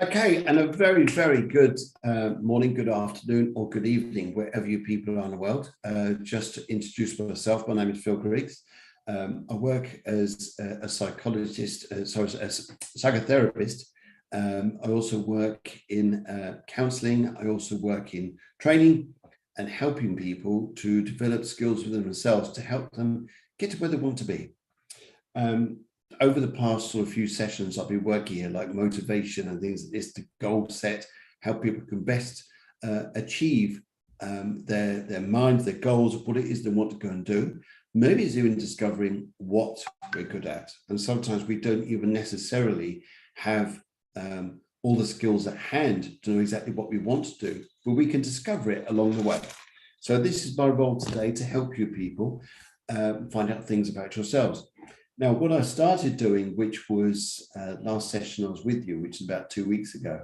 Okay, and a very, very good morning, good afternoon, or good evening, wherever you people are in the world. Just to introduce myself, my name is Phil Griggs. I work as a psychologist, as a psychotherapist. I also work in counseling. I also work in training and helping people to develop skills within themselves to help them get to where they want to be. Over the past sort of few sessions, I've been working here like motivation and things like this, the goal set, how people can best achieve their minds, their goals, what it is they want to go and do. Maybe it's even discovering what we're good at. And sometimes we don't even necessarily have all the skills at hand to know exactly what we want to do, but we can discover it along the way. So this is my role today, to help you people find out things about yourselves. Now, what I started doing, which was last session I was with you, which is about 2 weeks ago,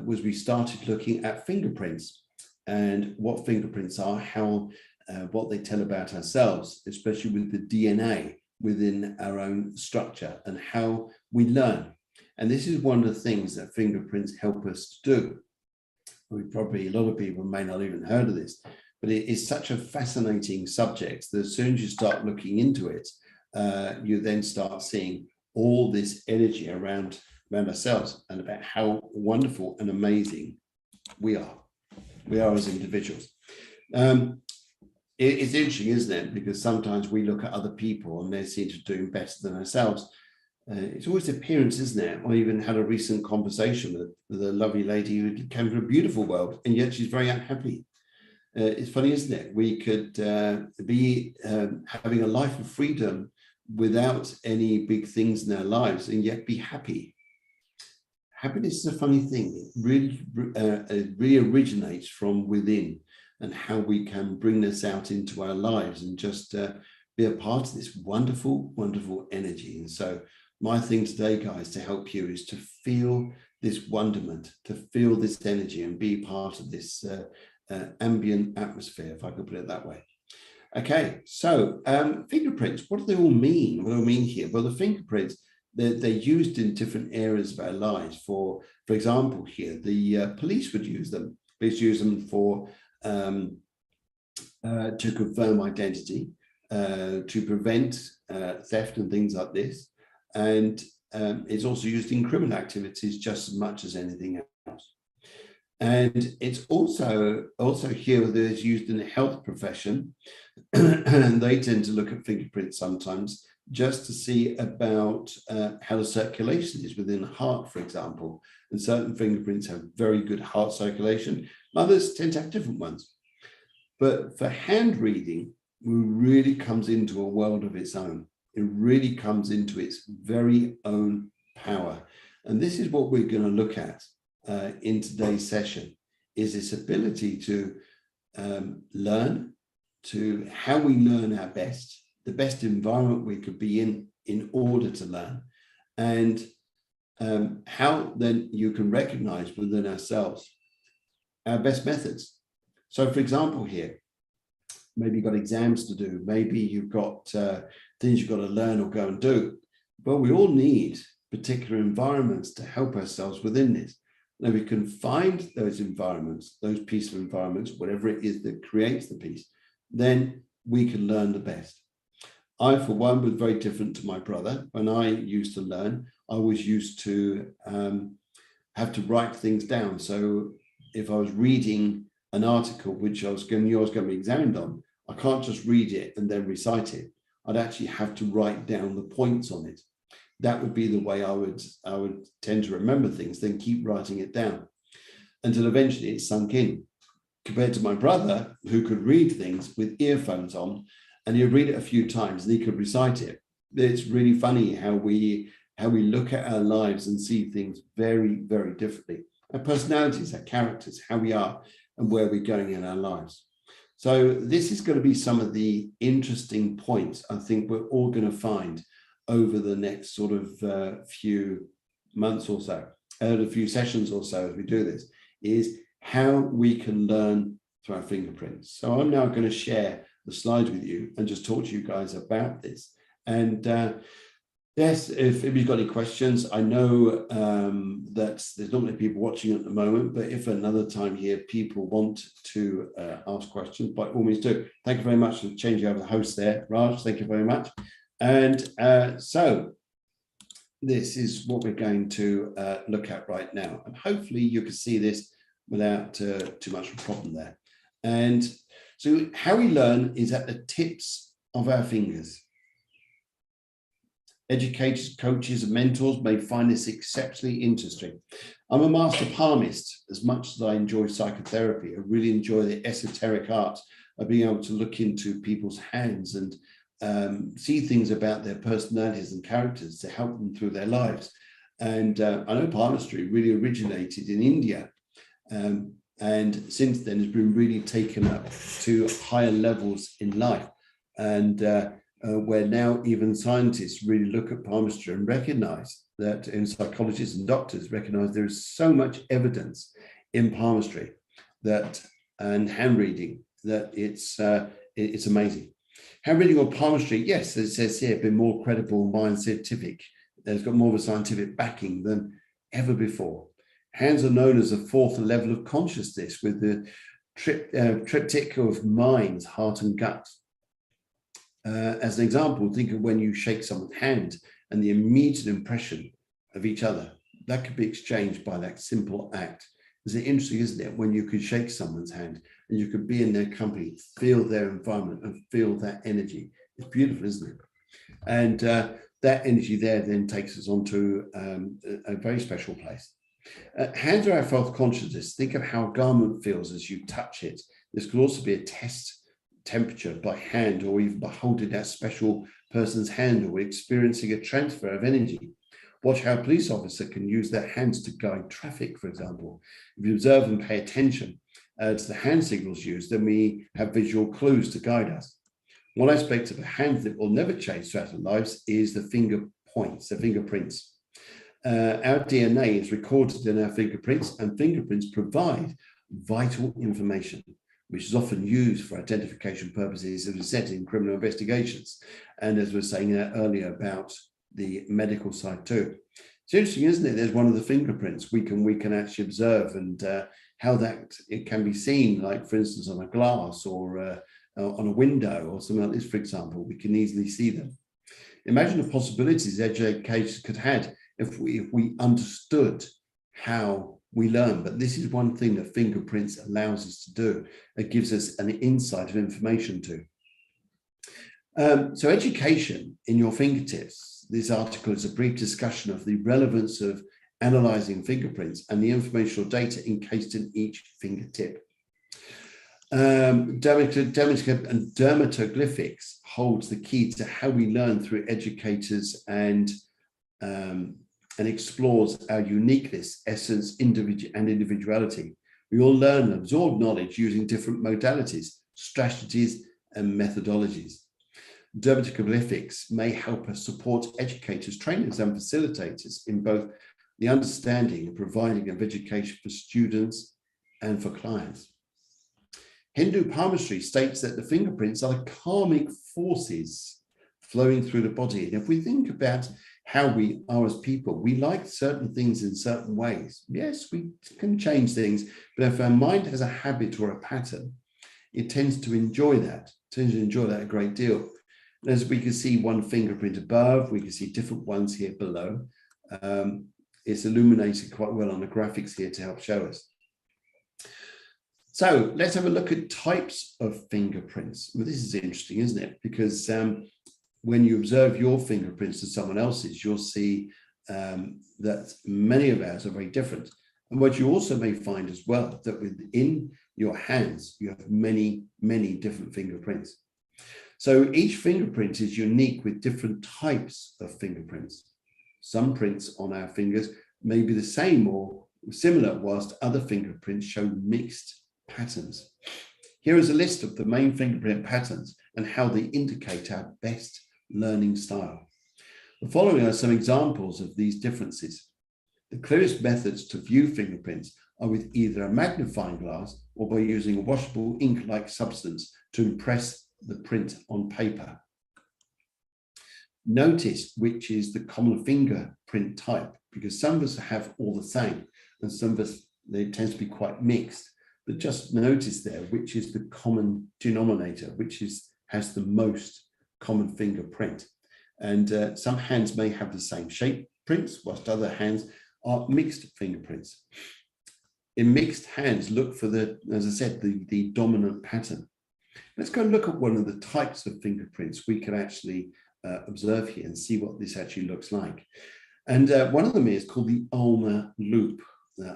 was we started looking at fingerprints and what fingerprints are, how what they tell about ourselves, especially with the DNA within our own structure and how we learn. And this is one of the things that fingerprints help us to do. A lot of people may not even heard of this, but it is such a fascinating subject that as soon as you start looking into it, you then start seeing all this energy around ourselves and about how wonderful and amazing we are as individuals. It's interesting, isn't it? Because sometimes we look at other people and they seem to be doing better than ourselves. It's always appearance, isn't it? I even had a recent conversation with a lovely lady who came from a beautiful world, and yet she's very unhappy. It's funny, isn't it? We could be having a life of freedom without any big things in our lives and yet be happy. Happiness is a funny thing. It really originates from within, and how we can bring this out into our lives and just be a part of this wonderful, wonderful energy. And so my thing today, guys, to help you is to feel this wonderment, to feel this energy and be part of this ambient atmosphere, if I could put it that way. Okay, so fingerprints, what do they all mean? What do I mean here? Well, the fingerprints, they're used in different areas of our lives. For example, here, the police would use them. Police use them for to confirm identity, to prevent theft and things like this. And it's also used in criminal activities just as much as anything else. And it's also here that it's used in the health profession. And they tend to look at fingerprints sometimes just to see about how the circulation is within the heart, for example. And certain fingerprints have very good heart circulation. Others tend to have different ones. But for hand reading, it really comes into a world of its own. It really comes into its very own power. And this is what we're going to look at in today's session, is this ability to learn, to how we learn our best, the best environment we could be in order to learn, and how then you can recognize within ourselves our best methods. So for example here, maybe you've got exams to do, maybe you've got things you've got to learn or go and do. But we all need particular environments to help ourselves within this. Now we can find those environments, those peaceful environments, whatever it is that creates the peace, then we can learn the best. I, for one, was very different to my brother. When I used to learn, I was used to have to write things down. So if I was reading an article which I was going to be examined on, I can't just read it and then recite it. I'd actually have to write down the points on it. That would be the way I would tend to remember things, then keep writing it down until eventually it sunk in. Compared to my brother, who could read things with earphones on, and he'd read it a few times and he could recite it. It's really funny how we look at our lives and see things very, very differently. Our personalities, our characters, how we are and where we're going in our lives. So this is going to be some of the interesting points I think we're all going to find over the next sort of few months or so, a few sessions or so as we do this, is how we can learn through our fingerprints. So I'm now going to share the slides with you and just talk to you guys about this. And Yes, if you've got any questions, I know that there's not many people watching at the moment, but if another time here people want to ask questions, by all means do. Thank you very much for changing over the host there, Raj. Thank you very much. And so this is what we're going to look at right now. And hopefully you can see this without too much of a problem there. And so how we learn is at the tips of our fingers. Educators, coaches, and mentors may find this exceptionally interesting. I'm a master palmist. As much as I enjoy psychotherapy, I really enjoy the esoteric art of being able to look into people's hands and see things about their personalities and characters to help them through their lives. And I know palmistry really originated in India. And since then has been really taken up to higher levels in life. And where now even scientists really look at palmistry and recognize that, and psychologists and doctors recognize there is so much evidence in palmistry that, and hand reading, that it's amazing. Hand reading or palmistry, yes, as it says here, been more credible, more scientific. It's got more of a scientific backing than ever before. Hands are known as a fourth level of consciousness with the triptych of minds, heart and gut. As an example, think of when you shake someone's hand and the immediate impression of each other. That could be exchanged by that simple act. It's interesting, isn't it, when you could shake someone's hand and you could be in their company, feel their environment and feel that energy. It's beautiful, isn't it? And that energy there then takes us on to a very special place. Hands are our fourth consciousness. Think of how a garment feels as you touch it. This could also be a test temperature by hand, or even by holding that special person's hand, or experiencing a transfer of energy. Watch how a police officer can use their hands to guide traffic, for example. If you observe and pay attention to the hand signals used, then we have visual clues to guide us. One aspect of the hand that will never change throughout our lives is the finger points, the fingerprints. Our DNA is recorded in our fingerprints, and fingerprints provide vital information, which is often used for identification purposes, as we said, in criminal investigations. And as we were saying earlier about the medical side too. It's interesting, isn't it? There's one of the fingerprints we can actually observe, and how that it can be seen, like for instance, on a glass or on a window or something like this, for example. We can easily see them. Imagine the possibilities educators could have if we understood how we learn. But this is one thing that fingerprints allows us to do. It gives us an insight of information to. So education in your fingertips. This article is a brief discussion of the relevance of analyzing fingerprints and the informational data encased in each fingertip. Dermatoglyphics holds the key to how we learn through educators and explores our uniqueness, essence, individuality. We all learn and absorb knowledge using different modalities, strategies, and methodologies. Dermatoglyphics may help us support educators, trainers, and facilitators in both the understanding and providing of education for students and for clients. Hindu palmistry states that the fingerprints are the karmic forces flowing through the body. And if we think about how we are as people, we like certain things in certain ways. Yes, we can change things, but if our mind has a habit or a pattern, it tends to enjoy that, a great deal. And as we can see one fingerprint above, we can see different ones here below. It's illuminated quite well on the graphics here to help show us. So let's have a look at types of fingerprints. Well, this is interesting, isn't it? Because when you observe your fingerprints to someone else's, you'll see that many of ours are very different. And what you also may find as well, that within your hands, you have many, many different fingerprints. So each fingerprint is unique with different types of fingerprints. Some prints on our fingers may be the same or similar, whilst other fingerprints show mixed patterns. Here is a list of the main fingerprint patterns and how they indicate our best learning style. The following are some examples of these differences. The clearest methods to view fingerprints are with either a magnifying glass or by using a washable ink-like substance to impress the print on paper. Notice which is the common fingerprint type, because some of us have all the same, and some of us, they tend to be quite mixed. But just notice there which is the common denominator, which has the most common fingerprint. And some hands may have the same shape prints, whilst other hands are mixed fingerprints. In mixed hands, look for the, as I said, the dominant pattern. Let's go and look at one of the types of fingerprints we can actually observe here and see what this actually looks like. And one of them is called the ulnar loop.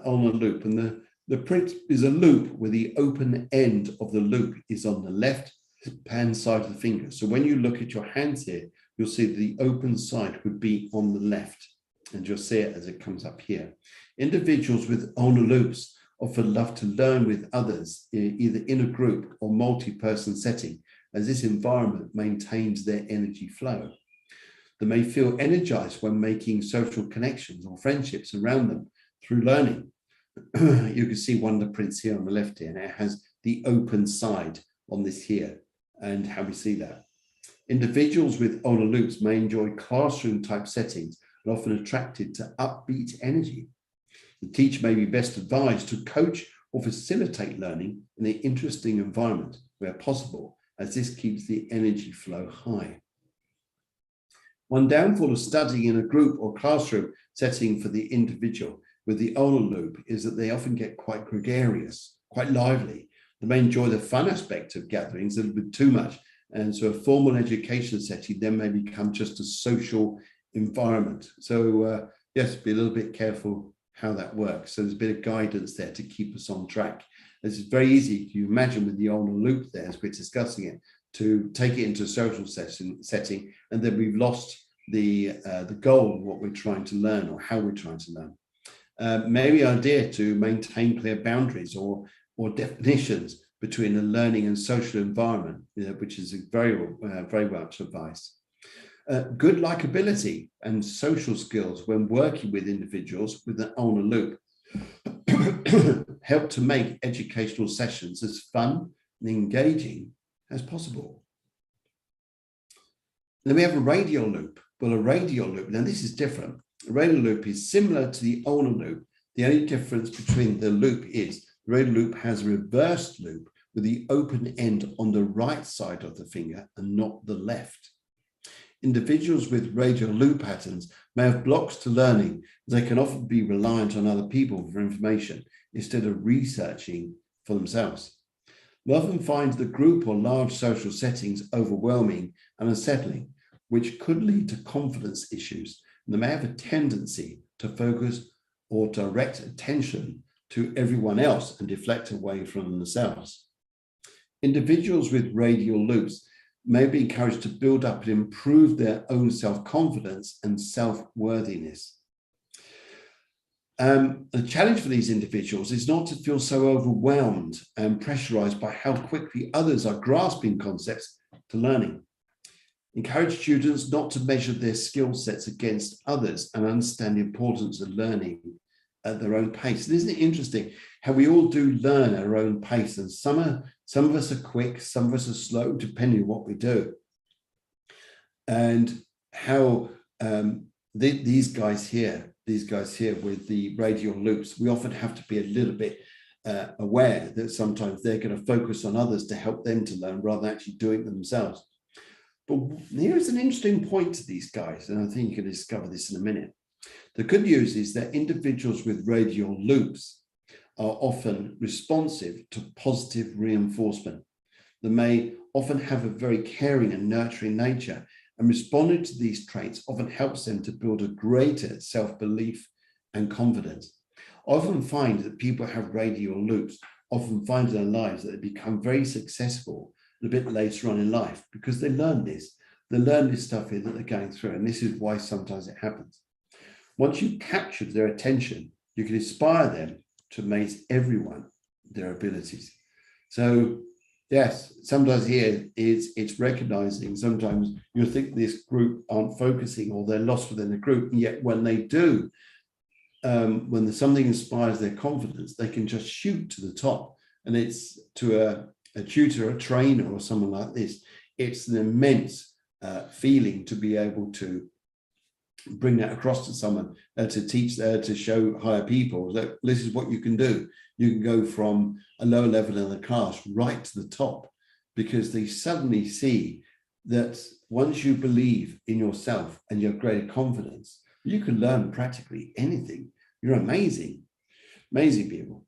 Ulnar loop, and the print is a loop where the open end of the loop is on the left hand side of the finger. So when you look at your hands here, you'll see the open side would be on the left, and you'll see it as it comes up here. Individuals with ulnar loops often love to learn with others, either in a group or multi-person setting, as this environment maintains their energy flow. They may feel energized when making social connections or friendships around them through learning. You can see one of the prints here on the left here, and it has the open side on this here, and how we see that. Individuals with ulnar loops may enjoy classroom type settings and often attracted to upbeat energy. The teacher may be best advised to coach or facilitate learning in an interesting environment where possible, as this keeps the energy flow high. One downfall of studying in a group or classroom setting for the individual with the ulnar loop is that they often get quite gregarious, quite lively. They may enjoy the fun aspect of gatherings a little bit too much, and so a formal education setting then may become just a social environment. So yes, be a little bit careful how that works. So there's a bit of guidance there to keep us on track. This is very easy, you imagine, with the ulnar loop there as we're discussing it, to take it into a social setting, and then we've lost the goal of what we're trying to learn or how we're trying to learn. Maybe idea to maintain clear boundaries or definitions between a learning and social environment, which is very much advice. Good likability and social skills when working with individuals with an ulnar loop help to make educational sessions as fun and engaging as possible. Then we have a radial loop. Well, a radial loop, now this is different. A radial loop is similar to the ulnar loop. The only difference between the loop is the radial loop has a reversed loop with the open end on the right side of the finger and not the left. Individuals with radial loop patterns may have blocks to learning, as they can often be reliant on other people for information instead of researching for themselves. We often find the group or large social settings overwhelming and unsettling, which could lead to confidence issues. And they may have a tendency to focus or direct attention to everyone else and deflect away from themselves. Individuals with radial loops may be encouraged to build up and improve their own self-confidence and self-worthiness. The challenge for these individuals is not to feel so overwhelmed and pressurized by how quickly others are grasping concepts to learning. Encourage students not to measure their skill sets against others and understand the importance of learning at their own pace. And isn't it interesting how we all do learn at our own pace, and some of us are quick, some of us are slow, depending on what we do. And how these guys here with the radial loops, we often have to be a little bit aware that sometimes they're going to focus on others to help them to learn rather than actually doing it themselves. But here's an interesting point to these guys, and I think you can discover this in a minute. The good news is that individuals with radial loops are often responsive to positive reinforcement. They may often have a very caring and nurturing nature, and responding to these traits often helps them to build a greater self-belief and confidence. I often find that people who have radial loops often find in their lives that they become very successful a bit later on in life because they learn this stuff here that they're going through, and this is why sometimes it happens. Once you've captured their attention, you can inspire them to amaze everyone their abilities. So yes, sometimes here it's recognizing, sometimes you think this group aren't focusing or they're lost within the group, and yet when they do, when something inspires their confidence, they can just shoot to the top. And it's to a tutor, a trainer or someone like this, it's an immense feeling to be able to bring that across to someone, to teach, to show higher people that this is what you can do. You can go from a lower level in the class right to the top, because they suddenly see that once you believe in yourself and you have greater confidence, you can learn practically anything. You're amazing, amazing people.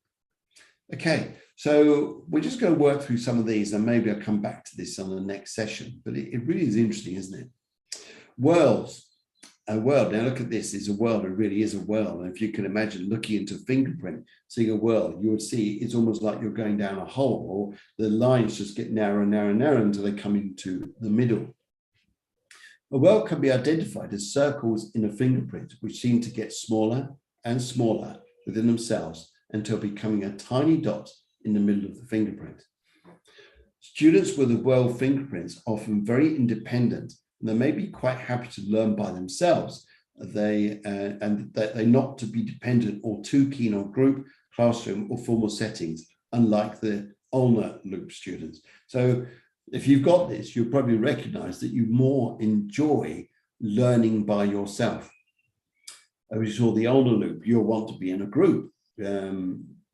Okay, so we're just going to work through some of these, and maybe I'll come back to this on the next session, but it really is interesting, isn't it? Worlds. A world, now look at this, it's a world, it really is a world. And if you can imagine looking into a fingerprint, seeing a world, you would see it's almost like you're going down a hole, or the lines just get narrower and narrower and narrower until they come into the middle. A world can be identified as circles in a fingerprint, which seem to get smaller and smaller within themselves until becoming a tiny dot in the middle of the fingerprint. Students with the world fingerprints are often very independent, and they may be quite happy to learn by themselves. They not to be dependent or too keen on group, classroom, or formal settings, unlike the ulnar loop students. So if you've got this, you'll probably recognize that you more enjoy learning by yourself. As you saw the ulnar loop, you'll want to be in a group,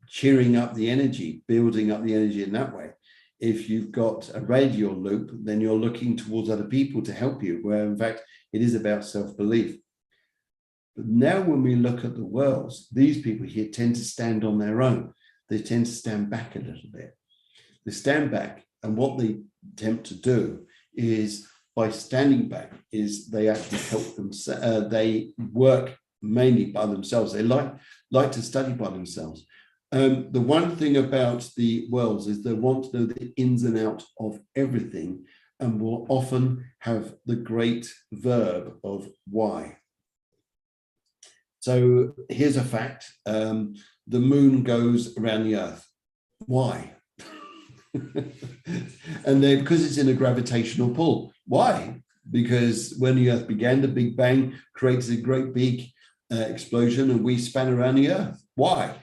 cheering up the energy, building up the energy in that way. If you've got a radial loop, then you're looking towards other people to help you, where in fact it is about self-belief. But now when we look at the worlds, these people here tend to stand on their own. They tend to stand back a little bit. They stand back, and what they attempt to do is, by standing back, is they actually help them. They work mainly by themselves. They like to study by themselves. The one thing about the worlds is they want to know the ins and outs of everything, and will often have the great verb of why. So here's a fact. The moon goes around the earth. Why? And then because it's in a gravitational pull. Why? Because when the earth began, the Big Bang created a great big explosion, and we span around the earth. Why?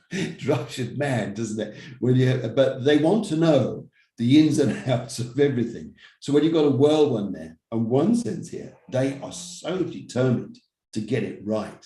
It drives you mad, doesn't it? But they want to know the ins and outs of everything. So when you've got a world one there, and one sense here, they are so determined to get it right,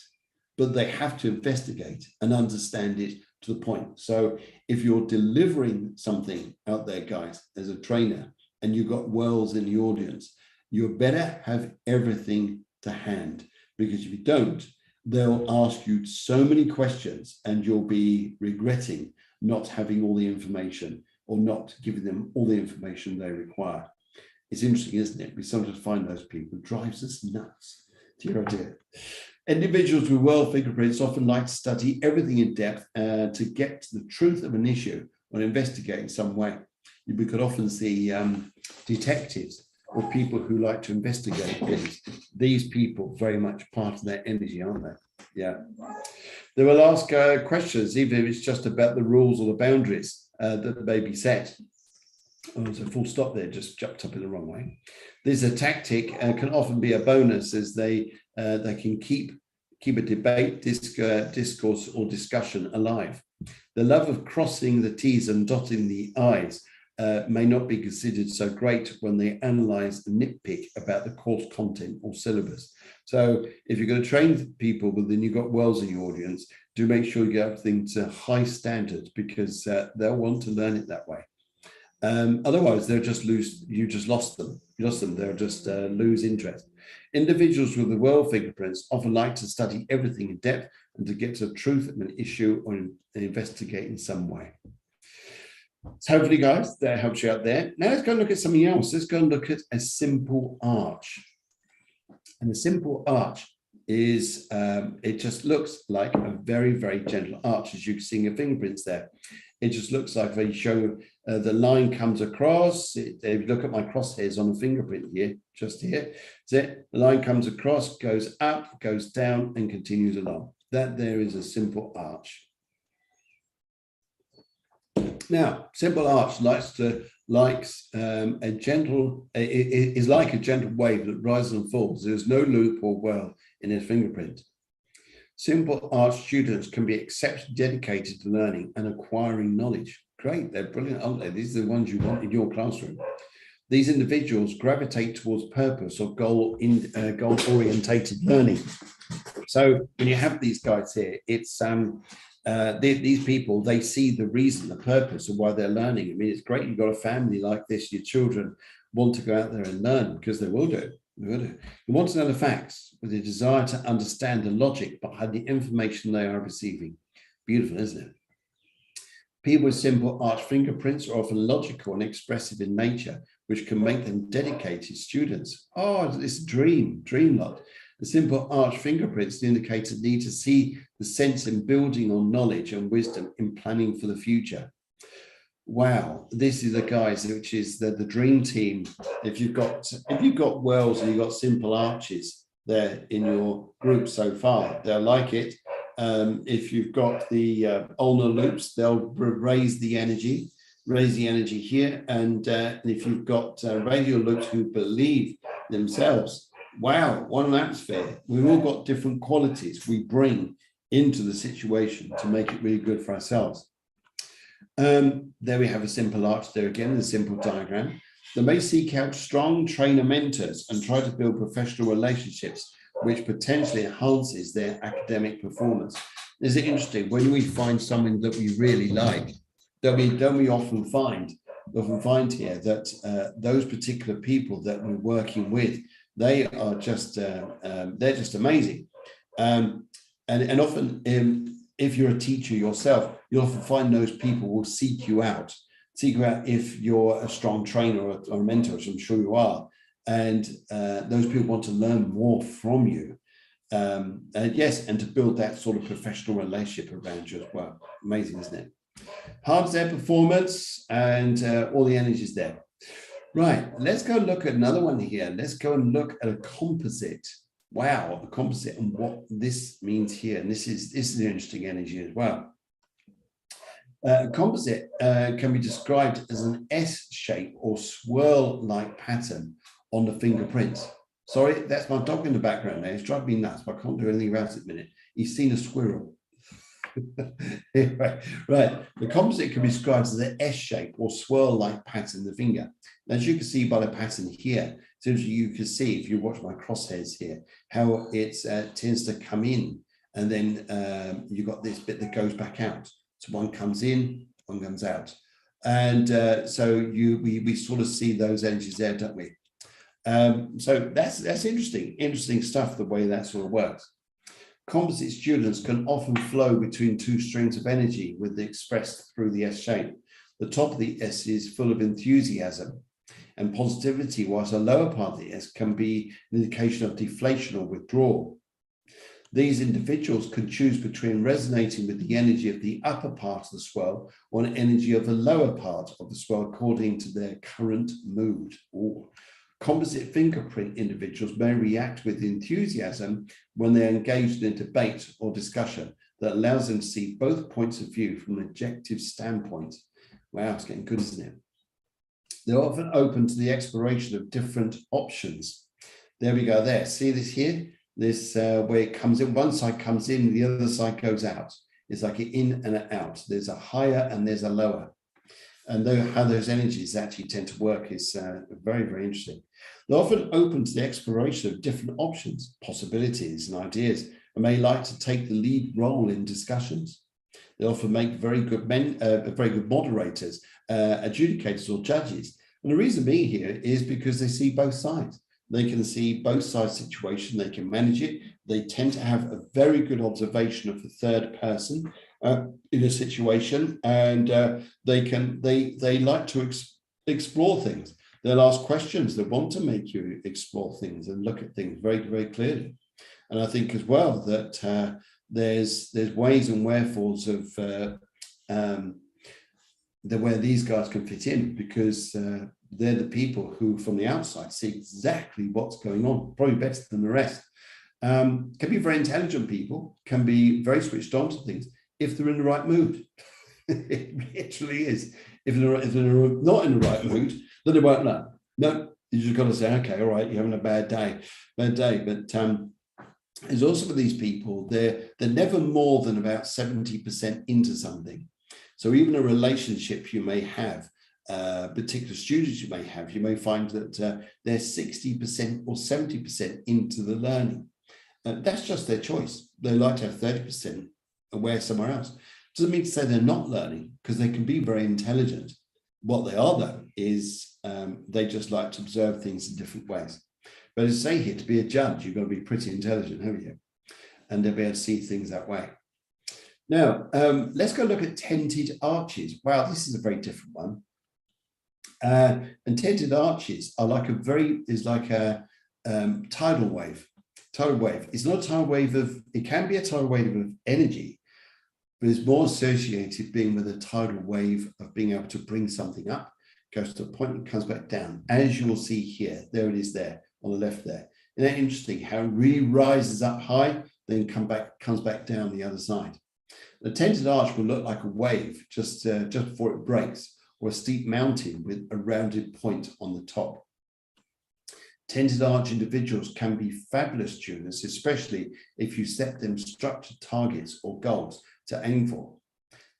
but they have to investigate and understand it to the point. So if you're delivering something out there, guys, as a trainer, and you've got worlds in the audience, you better have everything to hand, because if you don't, they'll ask you so many questions and you'll be regretting not having all the information, or not giving them all the information they require. It's interesting, isn't it? We sometimes find those people. It drives us nuts. Dear, oh dear. Individuals with world fingerprints often like to study everything in depth to get to the truth of an issue or investigate in some way. We could often see detectives or people who like to investigate things. These people very much part of their energy, aren't they? Yeah. They will ask questions, even if it's just about the rules or the boundaries that may be set. Oh, there's a full stop there, just jumped up in the wrong way. This is a tactic can often be a bonus, as they can keep a debate, discourse or discussion alive. The love of crossing the T's and dotting the I's may not be considered so great when they analyze and nitpick about the course content or syllabus. So if you're going to train people, but then you've got worlds in your audience, do make sure you get everything to high standards, because they'll want to learn it that way. Otherwise, they'll just lose. You just lost them. You lost them. They'll just lose interest. Individuals with the world fingerprints often like to study everything in depth and to get to the truth of an issue or investigate in some way. So hopefully, guys, that helps you out there. Now let's go and look at something else. Let's go and look at a simple arch. And a simple arch is, it just looks like a very, very gentle arch, as you can see in your fingerprints there. It just looks like they show the line comes across. If you look at my crosshairs on the fingerprint here, just here, that's it. The line comes across, goes up, goes down, and continues along. That there is a simple arch. Now, simple arch likes a gentle, it is like a gentle wave that rises and falls. There's no loop or whirl in its fingerprint. Simple arch students can be exceptionally dedicated to learning and acquiring knowledge. Great, they're brilliant, aren't they? These are the ones you want in your classroom. these individuals gravitate towards purpose or goal-orientated learning. So when you have these guys here, it's these people, they see the reason, the purpose of why they're learning. I mean, it's great you've got a family like this, your children want to go out there and learn, because they will do. They will do. They want to know the facts with a desire to understand the logic behind the information they are receiving. Beautiful, isn't it? People with simple arch fingerprints are often logical and expressive in nature, which can make them dedicated students. Oh, it's a dream lot. The simple arch fingerprints indicate a need to see the sense in building on knowledge and wisdom in planning for the future. Wow, this is the guys, which is the dream team. If you've got Wells and you've got simple arches there in your group so far, they'll like it. If you've got the ulnar loops, they'll raise the energy here. And if you've got radial loops who believe themselves, wow, what an atmosphere. We've all got different qualities we bring into the situation to make it really good for ourselves. There we have a simple arch there again, the simple diagram. They may seek out strong trainer mentors and try to build professional relationships, which potentially enhances their academic performance. Is it interesting when we find something that we really like, don't we often find here that those particular people that we're working with, they are just they're just amazing. And often if you're a teacher yourself, you'll often find those people will seek you out if you're a strong trainer or a mentor, which I'm sure you are. And those people want to learn more from you. And yes, and to build that sort of professional relationship around you as well. Amazing, isn't it? Harms their performance, and all the energy's there. Right, let's go look at another one here. Let's go and look at a composite. Wow, a composite and what this means here. And this is an interesting energy as well. A composite can be described as an S shape or swirl-like pattern on the fingerprints. Sorry, that's my dog in the background there. He's driving me nuts, but I can't do anything about it at the minute. He's seen a squirrel. Right. The composite can be described as an S shape or swirl-like pattern in the finger. And as you can see by the pattern here, essentially you can see, if you watch my crosshairs here, how it tends to come in, and then you've got this bit that goes back out. So one comes in, one comes out. And so we sort of see those energies there, don't we? So that's interesting stuff, the way that sort of works. Composite students can often flow between two streams of energy with the expressed through the S shape. The top of the S is full of enthusiasm and positivity, whilst the lower part of the S can be an indication of deflation or withdrawal. These individuals can choose between resonating with the energy of the upper part of the swirl or an energy of the lower part of the swirl according to their current mood. Ooh. Composite fingerprint individuals may react with enthusiasm when they're engaged in a debate or discussion that allows them to see both points of view from an objective standpoint. Wow, it's getting good, isn't it? They're often open to the exploration of different options. There we go there. See this here? This where it comes in, one side comes in, the other side goes out. It's like an in and an out. There's a higher and there's a lower. And how those energies actually tend to work is very, very interesting. They're often open to the exploration of different options, possibilities, and ideas, and may like to take the lead role in discussions. They often make very good moderators, adjudicators, or judges. And the reason being here is because they see both sides. They can see both sides' situation. They can manage it. They tend to have a very good observation of the third person in a situation, and they like to explore things. They'll ask questions that want to make you explore things and look at things very, very clearly. And I think as well that there's ways and wherefores of where these guys can fit in, because they're the people who from the outside see exactly what's going on, probably better than the rest. Can be very intelligent people, can be very switched on to things if they're in the right mood. It literally is. If they're not in the right mood, then they won't know. No, you just got to say, okay, all right, you're having a bad day. But there's also for these people, they're never more than about 70% into something. So even a relationship you may have, particular students you may have, you may find that they're 60% or 70% into the learning. That's just their choice. They like to have 30% aware somewhere else. Doesn't mean to say they're not learning, because they can be very intelligent. What they are, though, is they just like to observe things in different ways. But as I say here, to be a judge, you've got to be pretty intelligent, haven't you? And they'll be able to see things that way. Now, let's go look at tented arches. Wow, this is a very different one. And tented arches are like a tidal wave. Tidal wave. It's not a tidal wave of, it can be a tidal wave of energy, but it's more associated being with a tidal wave of being able to bring something up, goes to a point and comes back down. As you will see here, there it is there on the left there. Isn't that interesting how it really rises up high, then comes back down the other side. The tented arch will look like a wave just before it breaks, or a steep mountain with a rounded point on the top. Tented arch individuals can be fabulous students, especially if you set them structured targets or goals to aim for.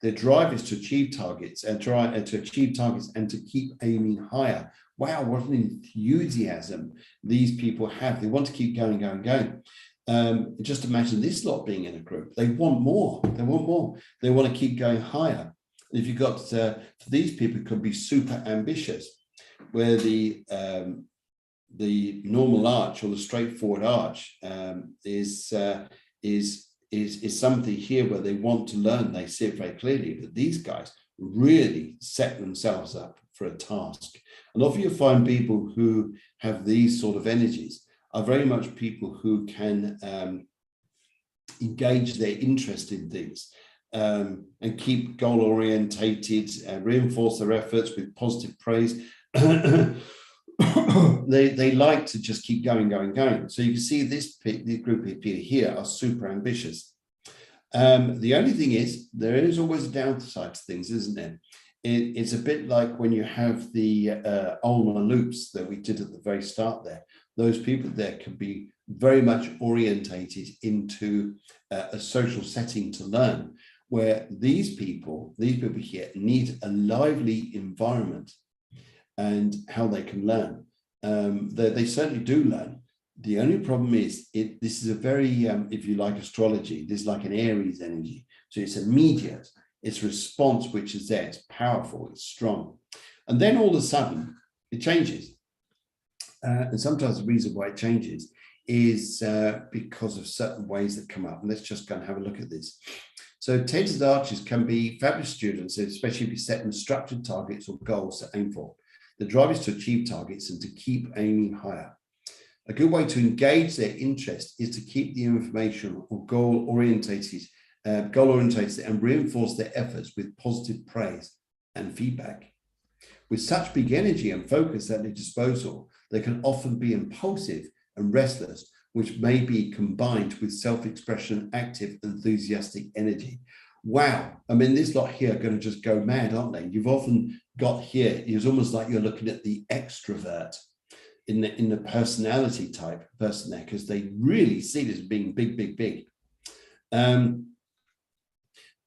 Their drive is to achieve targets and to keep aiming higher. Wow, what an enthusiasm these people have. They want to keep going, going, going. Just imagine this lot being in a group. They want more. They want more. They want to keep going higher. If you've got, for these people, it could be super ambitious, where the normal arch or the straightforward arch is something here where they want to learn. They see it very clearly, but these guys really set themselves up for a task. And often you find people who have these sort of energies are very much people who can engage their interest in things and keep goal orientated, reinforce their efforts with positive praise. They like to just keep going, going, going. So you can see this group of people here are super ambitious. The only thing is, there is always a downside to things, isn't there? It's a bit like when you have the ulnar loops that we did at the very start there. Those people there can be very much orientated into a social setting to learn, where these people here need a lively environment and how they can learn. They certainly do learn. The only problem is, this is a very, if you like astrology, this is like an Aries energy. So it's immediate, it's response which is there, it's powerful, it's strong. And then all of a sudden, it changes. And sometimes the reason why it changes is because of certain ways that come up. And let's just go and have a look at this. So tented arches can be fabulous students, especially if you set them structured targets or goals to aim for. The drive is to achieve targets and to keep aiming higher. A good way to engage their interest is to keep the information or goal-orientated and reinforce their efforts with positive praise and feedback. With such big energy and focus at their disposal, they can often be impulsive and restless, which may be combined with self-expression, active, enthusiastic energy. Wow, I mean, this lot here are going to just go mad, aren't they? You've often got here, it's almost like you're looking at the extrovert in the personality type person there, because they really see this as being big, big, big. They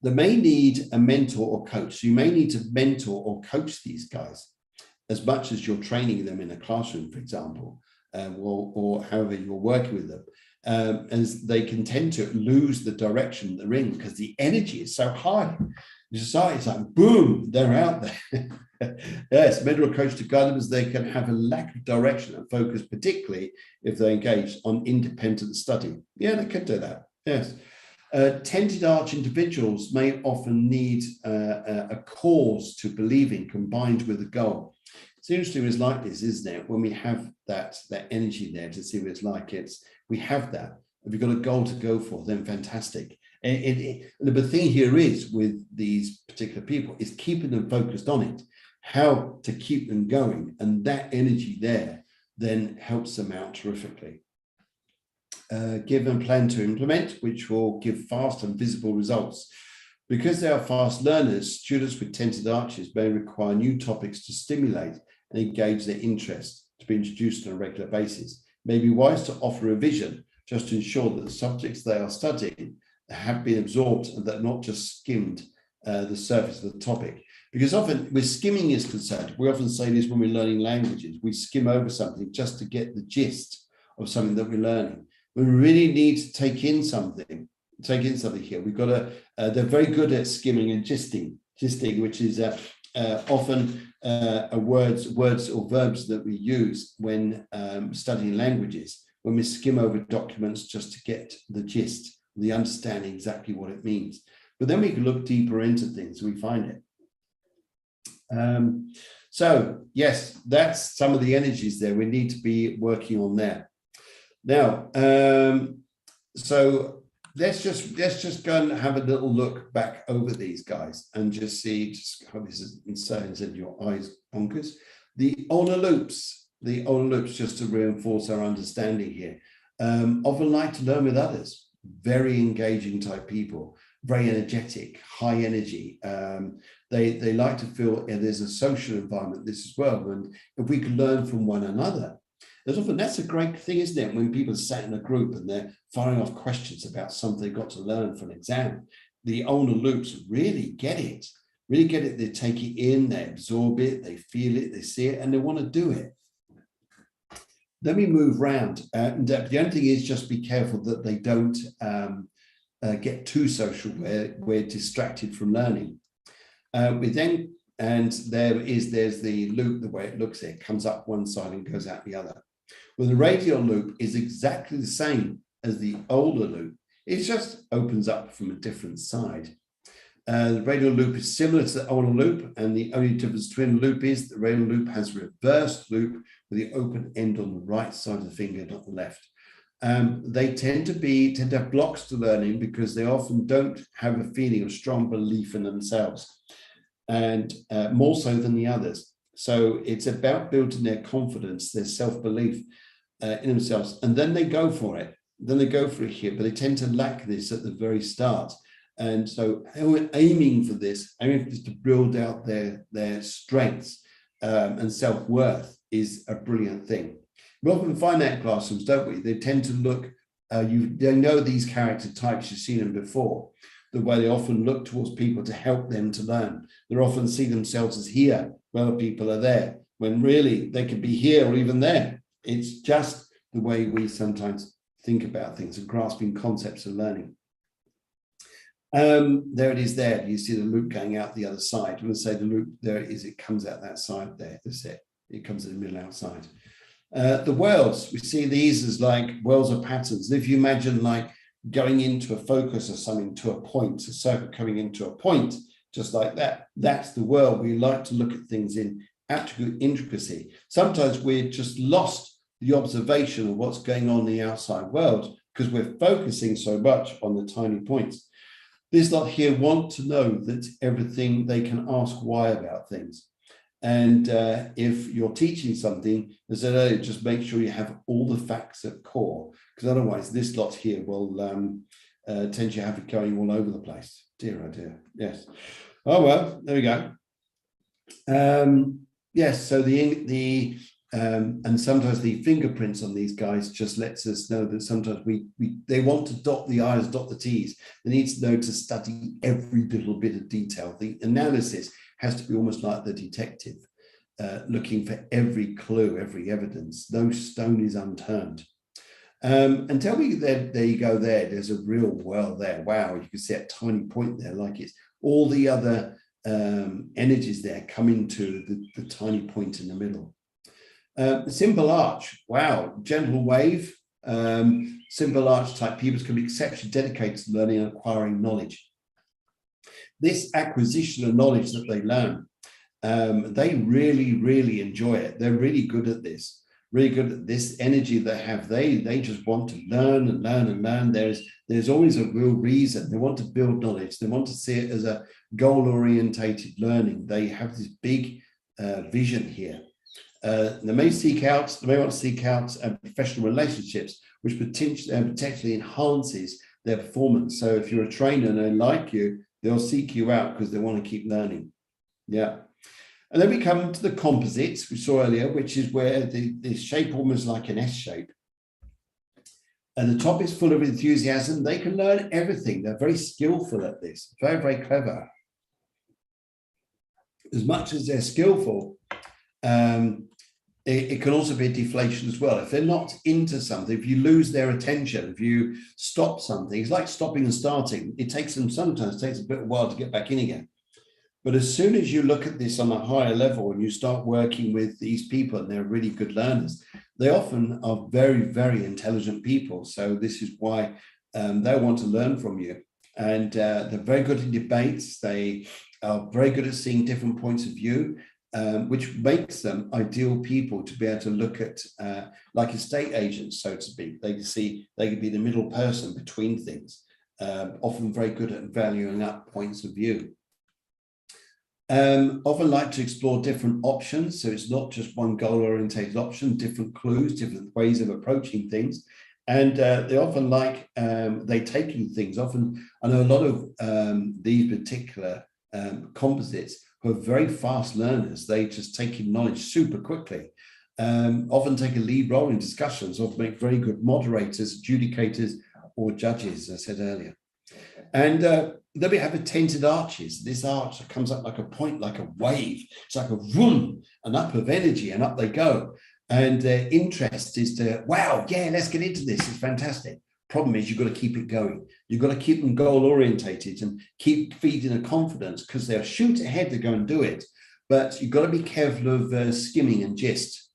may need a mentor or coach. So you may need to mentor or coach these guys as much as you're training them in a classroom, for example, or however you're working with them, as they can tend to lose the direction they're in because the energy is so high. The society is like, boom, they're out there. Yes, mentor or coach to guide them as they can have a lack of direction and focus, particularly if they're engaged on independent study. Yeah, they can do that, yes. Tented arch individuals may often need a cause to believe in combined with a goal. It's interesting, it's like this, isn't it? When we have that energy there to see what it's like, we have that. If you've got a goal to go for, then fantastic. And the thing here is with these particular people is keeping them focused on it, how to keep them going. And that energy there then helps them out terrifically. Give them a plan to implement, which will give fast and visible results. Because they are fast learners, students with tented arches may require new topics to stimulate and engage their interest to be introduced on a regular basis. It may be wise to offer revision just to ensure that the subjects they are studying have been absorbed and that not just skimmed the surface of the topic. Because often where skimming is concerned, we often say this when we're learning languages, we skim over something just to get the gist of something that we're learning. We really need to take in something here. We've got to, they're very good at skimming and gisting, which is often words or verbs that we use when studying languages, when we skim over documents just to get the gist, the understanding exactly what it means. But then we can look deeper into things, we find it. So yes, that's some of the energies there we need to be working on there. Now, so let's just go and have a little look back over these guys and just see how this is inside your eyes bonkers. The owner loops, just to reinforce our understanding here, often like to learn with others, very engaging type people, very energetic, high energy. They like to feel there's a social environment this as well. And if we can learn from one another, that's a great thing, isn't it? When people are sat in a group and they're firing off questions about something they've got to learn for an exam, the owner loops really get it. They take it in, they absorb it, they feel it, they see it, and they want to do it. Then we move round. The only thing is just be careful that they don't get too social where we're distracted from learning. There's the loop, the way it looks, it comes up one side and goes out the other. Well, the radial loop is exactly the same as the older loop. It just opens up from a different side. The radial loop is similar to the older loop, and the only difference between the loop is the radial loop has a reverse loop with the open end on the right side of the finger, not the left. They tend to have blocks to learning because they often don't have a feeling of strong belief in themselves, and more so than the others. So it's about building their confidence, their self-belief in themselves, and then they go for it. Here, but they tend to lack this at the very start. And so aiming for this to build out their strengths and self-worth is a brilliant thing. We often find that in classrooms, don't we? They tend to look, they know these character types, you've seen them before, the way they often look towards people to help them to learn. They often see themselves as here, where other people are there, when really they could be here or even there. It's just the way we sometimes think about things and grasping concepts of learning. There it is there. You see the loop going out the other side. I'm going to say the loop, there it is, it comes out that side there. That's it. It comes in the middle outside. The whirls, we see these as like whirls or patterns. If you imagine like going into a focus or something to a point, a circle coming into a point, just like that, that's the whirl. We like to look at things in absolute intricacy. Sometimes we're just lost the observation of what's going on in the outside world because we're focusing so much on the tiny points. This lot here want to know that everything, they can ask why about things. And if you're teaching something, as I said, just make sure you have all the facts at core, because otherwise this lot here will tend to have it going all over the place. Dear, oh dear, yes. Oh, well, there we go. Yes, so and sometimes the fingerprints on these guys just lets us know that sometimes they want to dot the I's, dot the T's. They need to know to study every little bit of detail. The analysis has to be almost like the detective, looking for every clue, every evidence. No stone is unturned. Until there you go there, there's a real well there. Wow, you can see that tiny point there, like it's all the other energies there coming to the tiny point in the middle. Simple arch, wow, gentle wave. Simple arch type pupils can be exceptionally dedicated to learning and acquiring knowledge. This acquisition of knowledge that they learn, they really, really enjoy it. They're really good at this, energy they have. They just want to learn and learn and learn. There's always a real reason. They want to build knowledge. They want to see it as a goal-orientated learning. They have this big vision here. They may want to seek out professional relationships, which potentially enhances their performance. So if you're a trainer and they like you, they'll seek you out because they want to keep learning. Yeah. And then we come to the composites we saw earlier, which is where the shape almost like an S shape. And the top is full of enthusiasm. They can learn everything. They're very skillful at this, very, very clever. as much as they're skillful, it can also be a deflation as well. If they're not into something, if you lose their attention, if you stop something, it's like stopping and starting. It takes them sometimes, takes a bit of a while to get back in again. But as soon as you look at this on a higher level and you start working with these people and they're really good learners, they often are very, very intelligent people. So this is why they want to learn from you. And they're very good in debates. They are very good at seeing different points of view, which makes them ideal people to be able to look at, like estate agents, so to speak. They can be the middle person between things, often very good at valuing up points of view. Often like to explore different options. So it's not just one goal-oriented option, different clues, different ways of approaching things. And they often like, they take in things. Often, I know a lot of these particular composites who are very fast learners. They just take in knowledge super quickly. Often take a lead role in discussions, often make very good moderators, adjudicators, or judges, as I said earlier. And then we have tinted arches. This arch comes up like a point, like a wave. It's like a vroom, an up of energy, and up they go. And their interest is to, wow, yeah, let's get into this. It's fantastic. Problem is, you've got to keep it going. You've got to keep them goal orientated and keep feeding a confidence, because they'll shoot ahead to go and do it. But you've got to be careful of skimming and gist,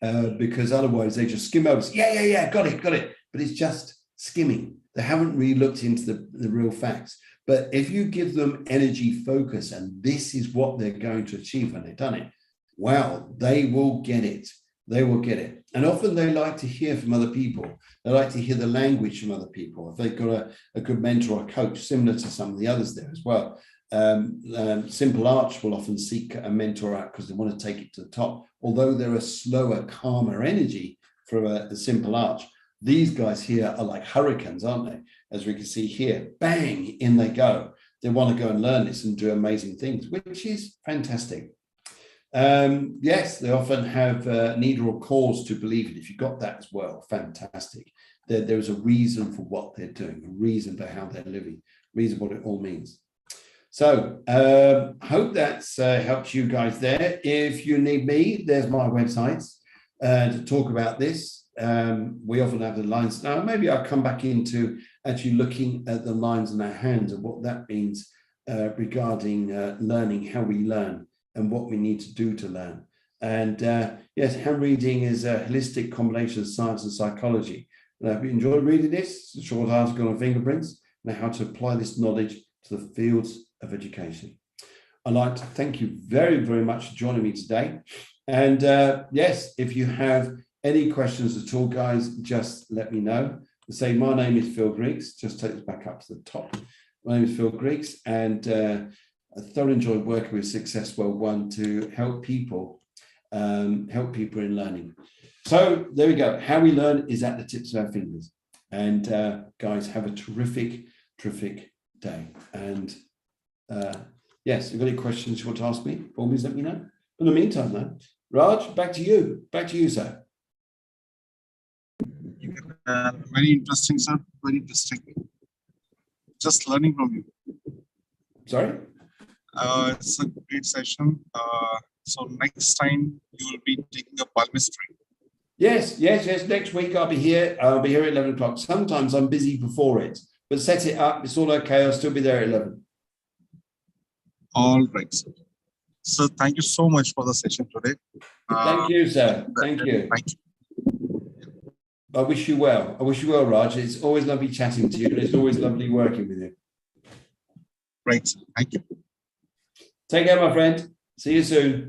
because otherwise they just skim over. Yeah, got it. But it's just skimming. They haven't really looked into the real facts. But if you give them energy focus, and this is what they're going to achieve when they've done it, wow, they will get it. They will get it. And often they like to hear from other people. They like to hear the language from other people. If they've got a good mentor or coach, similar to some of the others there as well. Simple Arch will often seek a mentor out because they want to take it to the top. Although they're a slower, calmer energy for a Simple Arch, these guys here are like hurricanes, aren't they? As we can see here, bang, in they go. They want to go and learn this and do amazing things, which is fantastic. Yes, they often have need or cause to believe it. If you got that as well, fantastic. There's a reason for what they're doing, a reason for how they're living, a reason what it all means. So hope that's helped you guys there. If you need me, there's my websites to talk about this. We often have the lines. Now, maybe I'll come back into actually looking at the lines in our hands and what that means regarding learning, how we learn, and what we need to do to learn. And yes, hand reading is a holistic combination of science and psychology. And I hope you enjoyed reading this. It's a short article on fingerprints and how to apply this knowledge to the fields of education. I'd like to thank you very, very much for joining me today. And yes, if you have any questions at all, guys, just let me know. Say, my name is Phil Griggs. Just take us back up to the top. My name is Phil Griggs, and I thoroughly enjoy working with Success World One to help people in learning. So there we go. How we learn is at the tips of our fingers. And guys, have a terrific, terrific day. And yes, if you've got any questions you want to ask me, always let me know. In the meantime, though, Raj, back to you. Back to you, sir. Very interesting, sir. Very interesting. Just learning from you. Sorry? It's a great session. So next time you will be taking up palmistry. Yes. Next week I'll be here. I'll be here at 11 o'clock. Sometimes I'm busy before it, but set it up. It's all okay. I'll still be there at 11. All right, sir. So thank you so much for the session today. Thank you, sir. Thank you. Thank you. I wish you well. I wish you well, Raj. It's always lovely chatting to you, and it's always lovely working with you. Right, sir. Thank you. Take care, my friend. See you soon.